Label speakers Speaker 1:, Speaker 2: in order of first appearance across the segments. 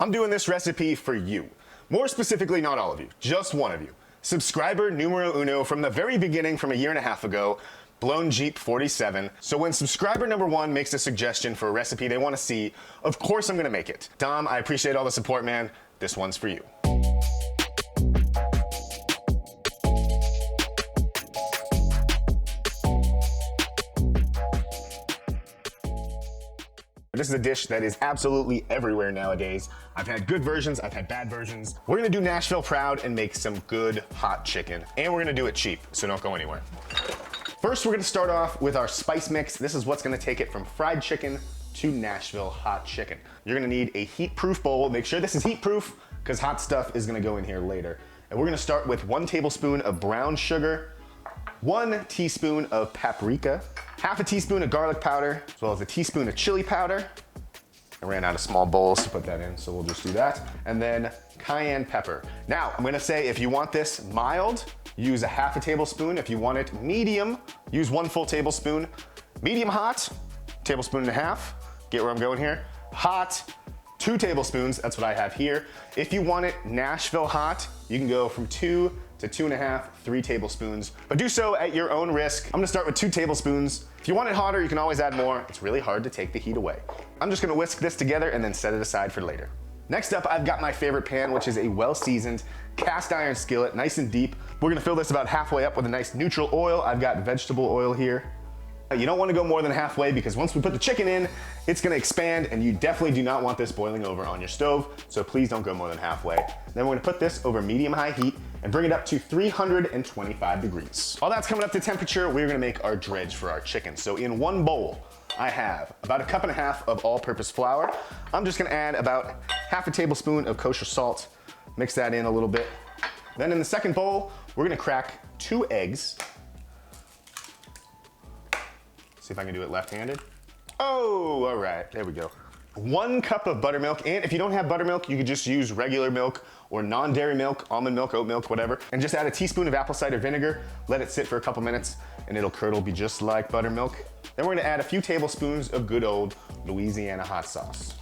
Speaker 1: I'm doing this recipe for you. More specifically, not all of you, just one of you. Subscriber numero uno from the very beginning from a year and a half ago, Blown Jeep 47. So when subscriber number one makes a suggestion for a recipe they want to see, of course I'm gonna make it. Dom, I appreciate all the support, man. This one's for you. This is a dish that is absolutely everywhere nowadays. I've had good versions, I've had bad versions. We're gonna do Nashville proud and make some good hot chicken. And we're gonna do it cheap, so don't go anywhere. First, we're gonna start off with our spice mix. This is what's gonna take it from fried chicken to Nashville hot chicken. You're gonna need a heat-proof bowl. Make sure this is heat-proof, because hot stuff is gonna go in here later. And we're gonna start with 1 tablespoon of brown sugar, 1 teaspoon of paprika, half a teaspoon of garlic powder, as well as a teaspoon of chili powder. I ran out of small bowls to put that in, so we'll just do that. And then cayenne pepper. Now, I'm gonna say if you want this mild, use a half a tablespoon. If you want it medium, use 1 full tablespoon. Medium hot, tablespoon and a half. Get where I'm going here? Hot, 2 tablespoons, that's what I have here. If you want it Nashville hot, you can go from 2 to 2.5, 3 tablespoons, but do so at your own risk. I'm gonna start with 2 tablespoons. If you want it hotter, you can always add more. It's really hard to take the heat away. I'm just gonna whisk this together and then set it aside for later. Next up, I've got my favorite pan, which is a well-seasoned cast iron skillet, nice and deep. We're gonna fill this about halfway up with a nice neutral oil. I've got vegetable oil here. You don't wanna go more than halfway because once we put the chicken in, it's gonna expand and you definitely do not want this boiling over on your stove, so please don't go more than halfway. Then we're gonna put this over medium-high heat and bring it up to 325 degrees. While that's coming up to temperature, we're gonna make our dredge for our chicken. So in 1 bowl, I have about 1.5 cups of all-purpose flour. I'm just gonna add about half a tablespoon of kosher salt, mix that in a little bit. Then in the second bowl, we're gonna crack 2 eggs. See if I can do it left-handed. Oh, all right, there we go. 1 cup of buttermilk, and if you don't have buttermilk, you could just use regular milk or non-dairy milk, almond milk, oat milk, whatever. And just add a teaspoon of apple cider vinegar, let it sit for a couple minutes, and it'll curdle, be just like buttermilk. Then we're gonna add a few tablespoons of good old Louisiana hot sauce.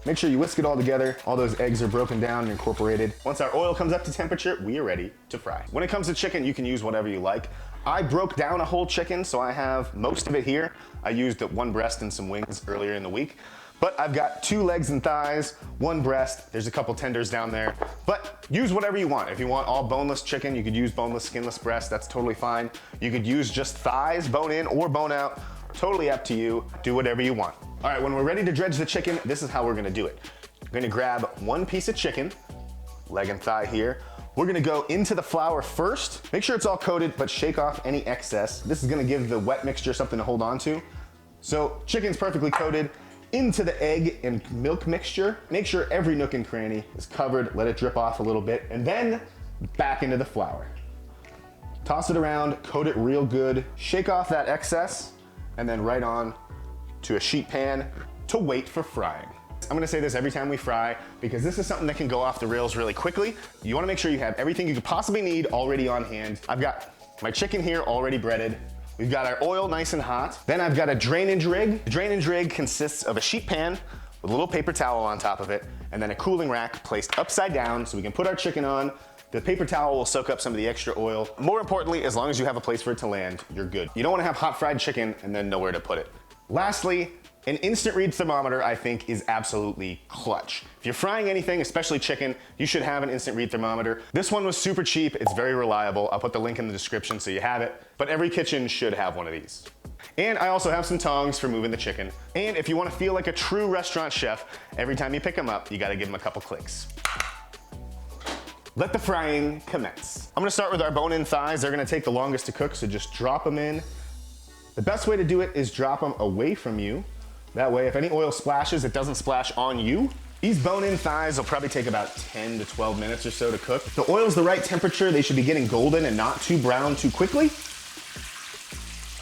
Speaker 1: Make sure you whisk it all together. All those eggs are broken down and incorporated. Once our oil comes up to temperature, we are ready to fry. When it comes to chicken, you can use whatever you like. I broke down a whole chicken, so I have most of it here. I used 1 breast and some wings earlier in the week, but I've got 2 legs and thighs, 1 breast. There's a couple tenders down there, but use whatever you want. If you want all boneless chicken, you could use boneless, skinless breast. That's totally fine. You could use just thighs, bone in or bone out. Totally up to you. Do whatever you want. All right, when we're ready to dredge the chicken, this is how we're gonna do it. We're gonna grab 1 piece of chicken, leg and thigh here. We're gonna go into the flour first. Make sure it's all coated, but shake off any excess. This is gonna give the wet mixture something to hold on to. So chicken's perfectly coated. Into the egg and milk mixture. Make sure every nook and cranny is covered. Let it drip off a little bit, and then back into the flour. Toss it around, coat it real good. Shake off that excess, and then right on to a sheet pan to wait for frying. I'm gonna say this every time we fry because this is something that can go off the rails really quickly. You wanna make sure you have everything you could possibly need already on hand. I've got my chicken here already breaded. We've got our oil nice and hot. Then I've got a drainage rig. The drainage rig consists of a sheet pan with a little paper towel on top of it, and then a cooling rack placed upside down so we can put our chicken on. The paper towel will soak up some of the extra oil. More importantly, as long as you have a place for it to land, you're good. You don't wanna have hot fried chicken and then nowhere to put it. Lastly, an instant read thermometer, I think, is absolutely clutch. If you're frying anything, especially chicken, you should have an instant read thermometer. This one was super cheap, it's very reliable. I'll put the link in the description so you have it, but every kitchen should have one of these. And I also have some tongs for moving the chicken. And if you wanna feel like a true restaurant chef, every time you pick them up, you gotta give them a couple clicks. Let the frying commence. I'm gonna start with our bone-in thighs. They're gonna take the longest to cook, so just drop them in. The best way to do it is drop them away from you. That way, if any oil splashes, it doesn't splash on you. These bone-in thighs will probably take about 10 to 12 minutes or so to cook. If the oil's the right temperature, they should be getting golden and not too brown too quickly.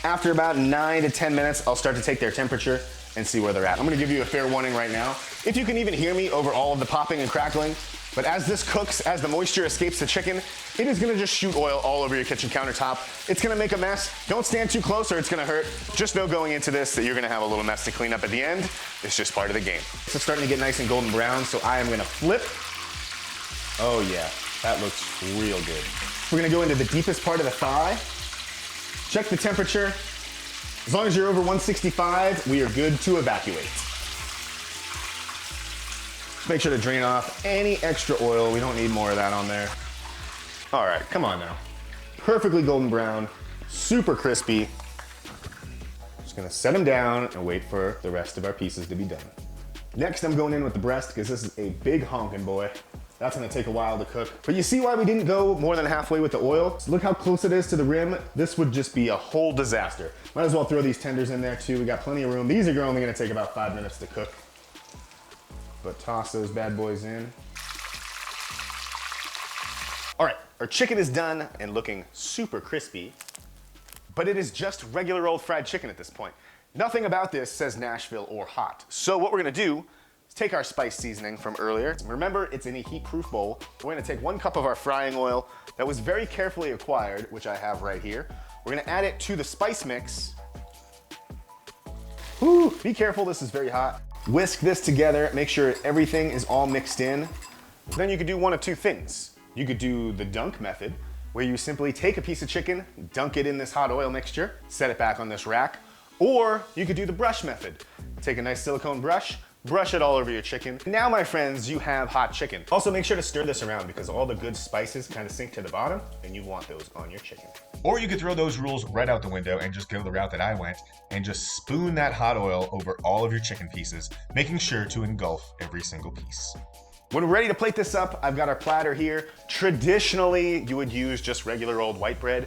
Speaker 1: After about 9 to 10 minutes, I'll start to take their temperature and see where they're at. I'm gonna give you a fair warning right now. If you can even hear me over all of the popping and crackling, but as this cooks, as the moisture escapes the chicken, it is gonna just shoot oil all over your kitchen countertop. It's gonna make a mess. Don't stand too close or it's gonna hurt. Just know going into this that you're gonna have a little mess to clean up at the end. It's just part of the game. It's starting to get nice and golden brown, so I am gonna flip. Oh yeah, that looks real good. We're gonna go into the deepest part of the thigh. Check the temperature. As long as you're over 165, we are good to evacuate. Make sure to drain off any extra oil. We don't need more of that on there. All right, come on now. Perfectly golden brown, super crispy. Just gonna set them down and wait for the rest of our pieces to be done. Next, I'm going in with the breast because this is a big honkin' boy. That's gonna take a while to cook. But you see why we didn't go more than halfway with the oil? So look how close it is to the rim. This would just be a whole disaster. Might as well throw these tenders in there too. We got plenty of room. These are only gonna take about 5 minutes to cook. But toss those bad boys in. All right, our chicken is done and looking super crispy, but it is just regular old fried chicken at this point. Nothing about this says Nashville or hot. So what we're gonna do is take our spice seasoning from earlier. Remember, it's in a heat-proof bowl. We're gonna take 1 cup of our frying oil that was very carefully acquired, which I have right here. We're gonna add it to the spice mix. Whew, be careful, this is very hot. Whisk this together, make sure everything is all mixed in. Then you could do one of 2 things. You could do the dunk method, where you simply take a piece of chicken, dunk it in this hot oil mixture, set it back on this rack. Or you could do the brush method. Take a nice silicone brush, brush it all over your chicken. Now, my friends, you have hot chicken. Also, make sure to stir this around because all the good spices kind of sink to the bottom and you want those on your chicken. Or you could throw those rules right out the window and just go the route that I went and just spoon that hot oil over all of your chicken pieces, making sure to engulf every single piece. When we're ready to plate this up, I've got our platter here. Traditionally, you would use just regular old white bread.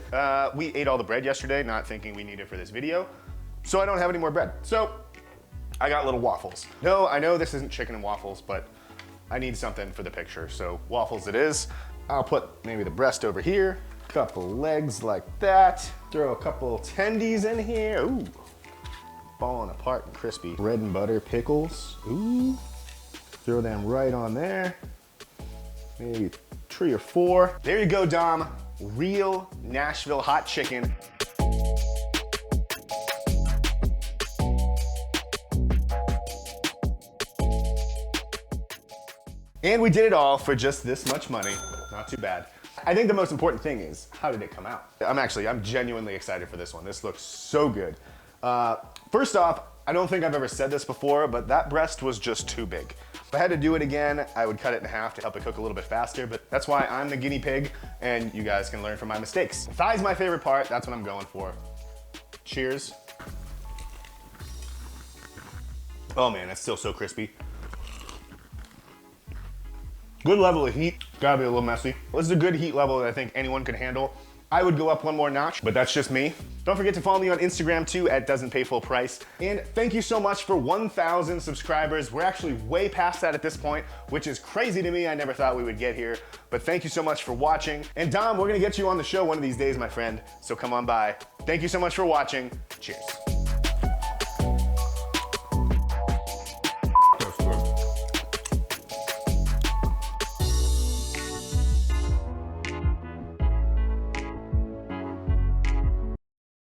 Speaker 1: We ate all the bread yesterday, not thinking we need it for this video. So I don't have any more bread. So I got little waffles. No, I know this isn't chicken and waffles, but I need something for the picture. So waffles it is. I'll put maybe the breast over here, couple legs like that. Throw a couple tendies in here. Ooh, falling apart and crispy. Bread and butter pickles. Ooh, throw them right on there. Maybe 3 or 4. There you go, Dom. Real Nashville hot chicken. And we did it all for just this much money. Not too bad. I think the most important thing is, how did it come out? I'm genuinely excited for this one. This looks so good. First off, I don't think I've ever said this before, but that breast was just too big. If I had to do it again, I would cut it in half to help it cook a little bit faster, but that's why I'm the guinea pig, and you guys can learn from my mistakes. Thigh's my favorite part, that's what I'm going for. Cheers. Oh man, that's still so crispy. Good level of heat, gotta be a little messy. This is a good heat level that I think anyone could handle. I would go up 1 more notch, but that's just me. Don't forget to follow me on Instagram too at Doesn't Pay Full Price. And thank you so much for 1,000 subscribers. We're actually way past that at this point, which is crazy to me. I never thought we would get here, but thank you so much for watching. And Dom, we're gonna get you on the show one of these days, my friend, so come on by. Thank you so much for watching. Cheers.